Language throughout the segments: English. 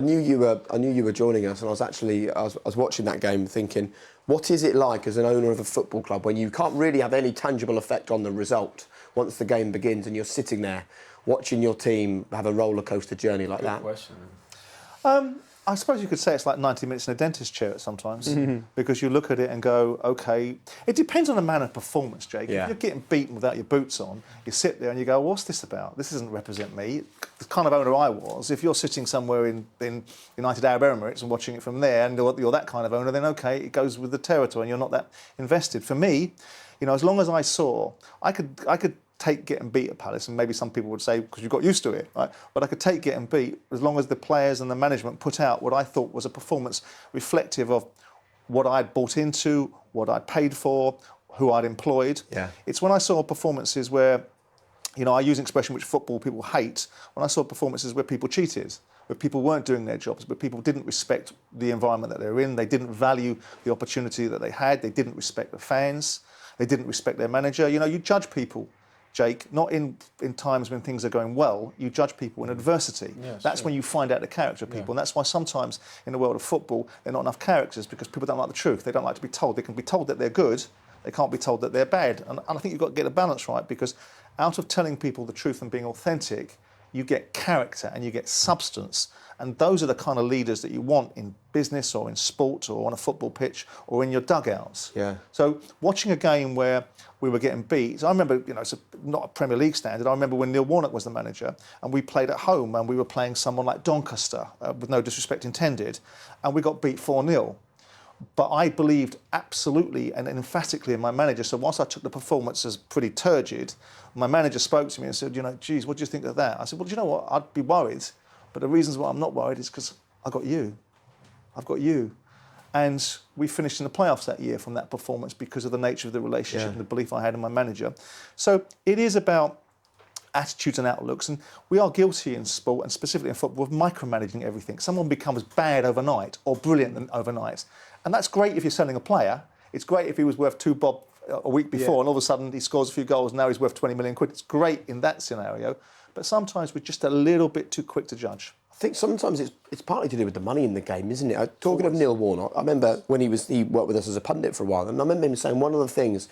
I knew you were joining us, and I was watching that game, thinking, what is it like as an owner of a football club when you can't really have any tangible effect on the result once the game begins, and you're sitting there watching your team have a roller coaster journey like that? Good question. I suppose you could say it's like 90 minutes in a dentist chair sometimes, because you look at it and go, OK. It depends on the manner of performance, Jake. Yeah. If you're getting beaten without your boots on, you sit there and you go, what's this about? This doesn't represent me. The kind of owner I was, if you're sitting somewhere in United Arab Emirates and watching it from there and you're that kind of owner, then OK, it goes with the territory and you're not that invested. For me, as long as I saw, I could take getting beat at Palace, and maybe some people would say because you got used to it, right? But I could take getting beat as long as the players and the management put out what I thought was a performance reflective of what I'd bought into, what I'd paid for, who I'd employed. Yeah. It's when I saw performances where, I use an expression which football people hate, when I saw performances where people cheated, where people weren't doing their jobs, where people didn't respect the environment that they were in, they didn't value the opportunity that they had, they didn't respect the fans, they didn't respect their manager. You judge people, Jake, not in times when things are going well. You judge people in adversity. Yes, that's when you find out the character of people. And that's why sometimes in the world of football, there are not enough characters because people don't like the truth. They don't like to be told. They can be told that they're good. They can't be told that they're bad. And I think you've got to get the balance right, because out of telling people the truth and being authentic, you get character and you get substance. And those are the kind of leaders that you want in business or in sport or on a football pitch or in your dugouts. Yeah. So watching a game where we were getting beat, I remember, it's not a Premier League standard, I remember when Neil Warnock was the manager and we played at home and we were playing someone like Doncaster, with no disrespect intended, and we got beat 4-0. But I believed absolutely and emphatically in my manager. So whilst I took the performance as pretty turgid, my manager spoke to me and said, geez, what do you think of that? I said, well, do you know what? I'd be worried. But the reasons why I'm not worried is because I've got you. I've got you. And we finished in the playoffs that year from that performance because of the nature of the relationship and the belief I had in my manager. So it is about attitudes and outlooks, and we are guilty in sport and specifically in football of micromanaging everything. Someone becomes bad overnight or brilliant overnight, and that's great if you're selling a player. It's great if he was worth 2 bob a week before and all of a sudden he scores a few goals and now he's worth 20 million quid. It's great in that scenario, but sometimes we're just a little bit too quick to judge. I think sometimes it's partly to do with the money in the game, isn't it? Talking of Neil Warnock, I remember when he worked with us as a pundit for a while, and I remember him saying one of the things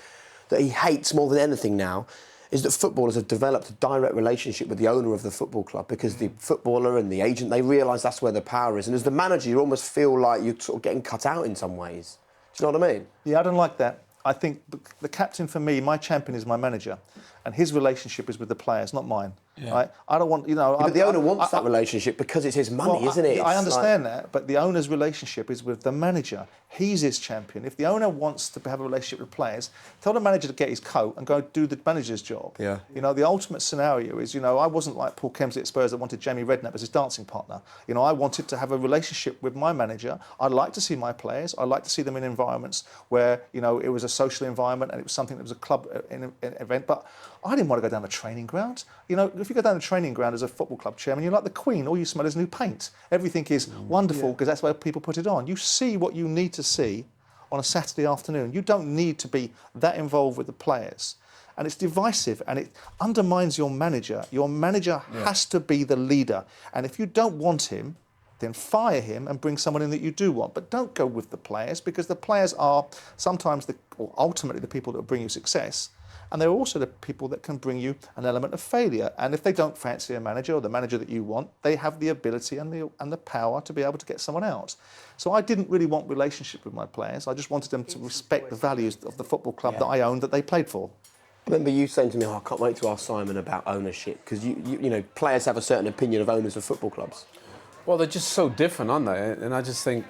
that he hates more than anything now is that footballers have developed a direct relationship with the owner of the football club, because the footballer and the agent, they realise that's where the power is. And as the manager, you almost feel like you're sort of getting cut out in some ways. Do you know what I mean? Yeah, I don't like that. I think the captain, for me, my champion is my manager, and his relationship is with the players, not mine. Yeah. Right? I don't want, But the owner wants that relationship because it's his money, isn't it? I understand that, but the owner's relationship is with the manager. He's his champion. If the owner wants to have a relationship with players, tell the manager to get his coat and go do the manager's job. Yeah. The ultimate scenario is, I wasn't like Paul Kemsley at Spurs that wanted Jamie Redknapp as his dancing partner. I wanted to have a relationship with my manager. I'd like to see my players. I'd like to see them in environments where, it was a social environment and it was something that was a club event. But I didn't want to go down the training ground. If you go down the training ground as a football club chairman, you're like the Queen. All you smell is new paint. Everything is wonderful because that's where people put it on. You see what you need to see on a Saturday afternoon. You don't need to be that involved with the players. And it's divisive and it undermines your manager. Your manager has to be the leader. And if you don't want him, then fire him and bring someone in that you do want. But don't go with the players, because the players are sometimes or ultimately the people that will bring you success. And they're also the people that can bring you an element of failure. And if they don't fancy a manager or the manager that you want, they have the ability and the power to be able to get someone else. So I didn't really want relationship with my players. I just wanted them to respect the values of the football club that I owned, that they played for. I remember you saying to me, I can't wait to ask Simon about ownership, because players have a certain opinion of owners of football clubs. Well, they're just so different, aren't they? And I just think,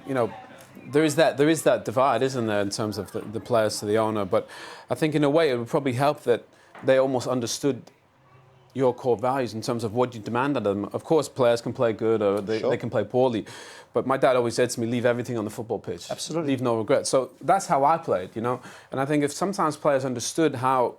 there is that divide, isn't there, in terms of the players to the owner. But I think in a way it would probably help that they almost understood your core values in terms of what you demand of them. Of course, players can play good or they can play poorly. But my dad always said to me, leave everything on the football pitch. Absolutely. Leave no regrets. So that's how I played, And I think if sometimes players understood how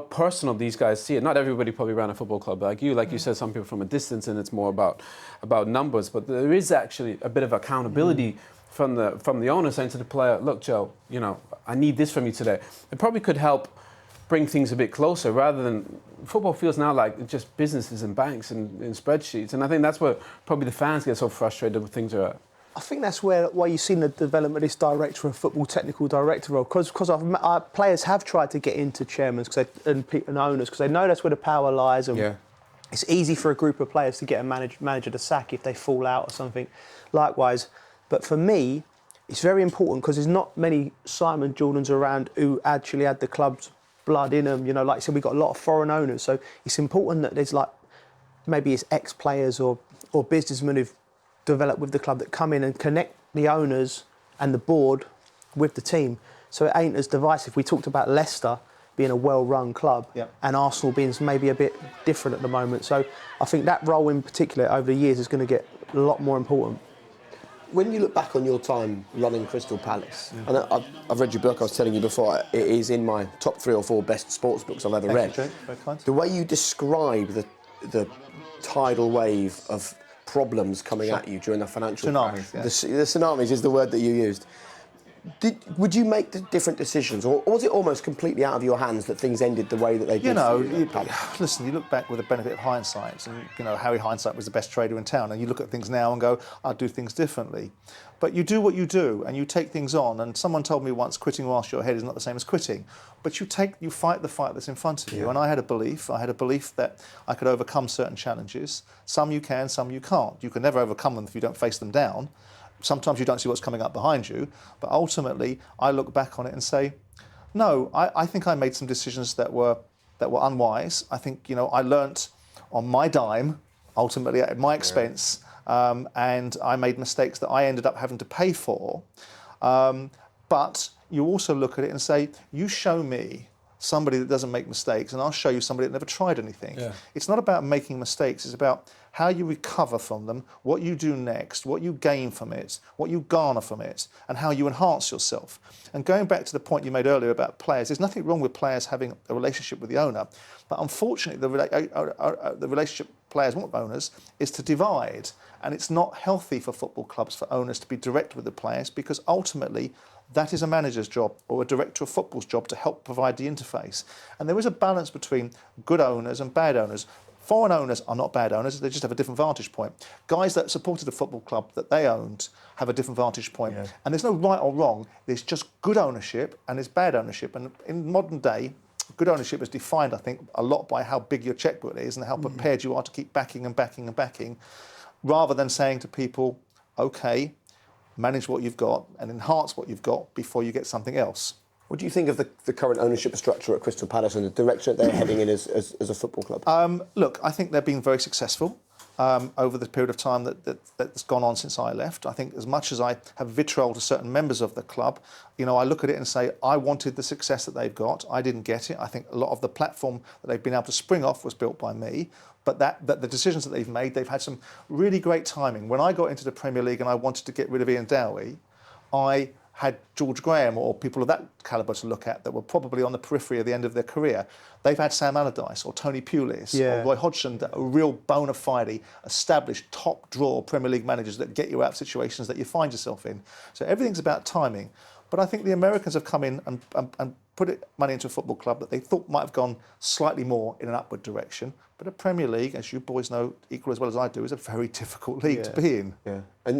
personal these guys see it. Not everybody probably ran a football club like you. Like you said, some people from a distance, and it's more about numbers. But there is actually a bit of accountability from the owner saying to the player, look, Joe, I need this from you today. It probably could help bring things a bit closer rather than football feels now like just businesses and banks and spreadsheets. And I think that's where probably the fans get so frustrated with things are at. I think that's why you've seen the development of this director of football, technical director role, because players have tried to get into chairmen and owners because they know that's where the power lies. And it's easy for a group of players to get a manager to sack if they fall out or something. Likewise, but for me, it's very important because there's not many Simon Jordans around who actually had the club's blood in them. You know, like I said, we've got a lot of foreign owners, so it's important that there's like maybe it's ex-players or businessmen who've developed with the club that come in and connect the owners and the board with the team, so it ain't as divisive. We talked about Leicester being a well-run club and Arsenal being maybe a bit different at the moment. So I think that role in particular over the years is going to get a lot more important. When you look back on your time running Crystal Palace, and I've read your book, I was telling you before, it is in my top 3 or 4 best sports books I've ever read. Very kind. The way you describe the tidal wave of problems coming at you during the financial tsunamis, crash. The tsunamis is the word that you used. Would you make the different decisions, or was it almost completely out of your hands that things ended the way that they did? You know, listen, you look back with the benefit of hindsight, and you know, Harry Hindsight was the best trader in town, and you look at things now and go, I'd do things differently. But you do what you do, and you take things on. And someone told me once, quitting whilst you're ahead is not the same as quitting. But you fight the fight that's in front of you. And I had a belief that I could overcome certain challenges. Some you can, some you can't. You can never overcome them if you don't face them down. Sometimes you don't see what's coming up behind you, but ultimately I look back on it and say, no, I think I made some decisions that were unwise. I think, you know, I learnt on my dime, ultimately at my expense, and I made mistakes that I ended up having to pay for. But you also look at it and say, you show me somebody that doesn't make mistakes, and I'll show you somebody that never tried anything. It's not about making mistakes, it's about how you recover from them, what you do next, what you gain from it, what you garner from it, and how you enhance yourself. And going back to the point you made earlier about players, there's nothing wrong with players having a relationship with the owner, but unfortunately the relationship players want with owners is to divide, and it's not healthy for football clubs for owners to be direct with the players, because ultimately that is a manager's job or a director of football's job to help provide the interface. And there is a balance between good owners and bad owners. Foreign owners are not bad owners, they just have a different vantage point. Guys that supported a football club that they owned have a different vantage point. And there's no right or wrong, there's just good ownership and there's bad ownership. And in modern day, good ownership is defined, I think, a lot by how big your checkbook is and how prepared you are to keep backing and backing and backing, rather than saying to people, okay, manage what you've got and enhance what you've got before you get something else. What do you think of the current ownership structure at Crystal Palace and the direction that they're heading in as a football club? Look, I think they've been very successful over the period of time that's gone on since I left. I think as much as I have vitriol to certain members of the club, you know, I look at it and say, I wanted the success that they've got. I didn't get it. I think a lot of the platform that they've been able to spring off was built by me. But that the decisions that they've made, they've had some really great timing. When I got into the Premier League and I wanted to get rid of Ian Dowie, I had George Graham or people of that calibre to look at that were probably on the periphery at the end of their career. They've had Sam Allardyce or Tony Pulis or Roy Hodgson, that are real bona fide, established, top-drawer Premier League managers that get you out of situations that you find yourself in. So everything's about timing. But I think the Americans have come in and put money into a football club that they thought might have gone slightly more in an upward direction. But a Premier League, as you boys know equal as well as I do, is a very difficult league to be in. And